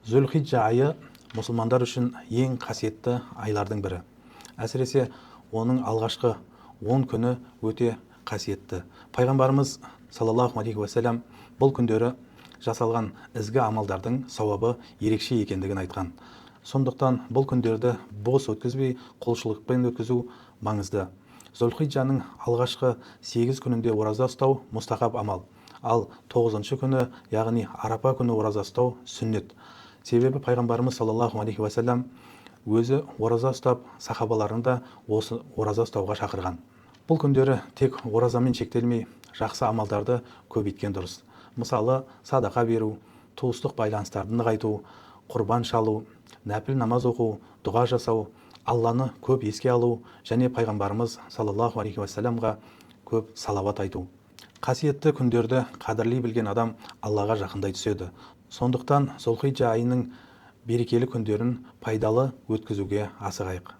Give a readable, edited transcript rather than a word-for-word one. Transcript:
Зүлхиджа айы мұсылмандар үшін ең қасиетті айлардың бірі. Әсіресе оның алғашқы 10 күні өте қасиетті. Пайғамбарымыз саллаллаху алейхи уассалам бұл күндері жасалған ізгі амалдардың сауабы ерекше екендігін айтқан. Сондықтан бұл күндерді бос өткізбей, құлшылықпен өткізу маңызды. Зүлхиджаның алғашқы 8 күнінде ораза ұстау мұстахаб амал, ал 9-шы күні, яғни арапа күні ораза ұстау сүннет. Себебі пайғамбарымыз саллаллаху алейхи уассалам өзі ораза ұстап, сахабаларын да осы ораза ұстауға шақырған. Бұл күндері тек оразамен шектелмей, жақсы амалдарды көбейткен дұрыс. Мысалы, садақа беру, туыстық байланыстарды нығайту, құрбан шалу, нәпіл намаз оқу, дұға жасау, Алланы көп еске алу және пайғамбарымыз саллаллаху алейхи уассаламға көп салават айту. Қасиетті күндерді қадірлей білген адам Аллаға жақындай түседі. Сондықтан Зүлхиджа айының берекелі күндерін пайдалы өткізуге асығайық.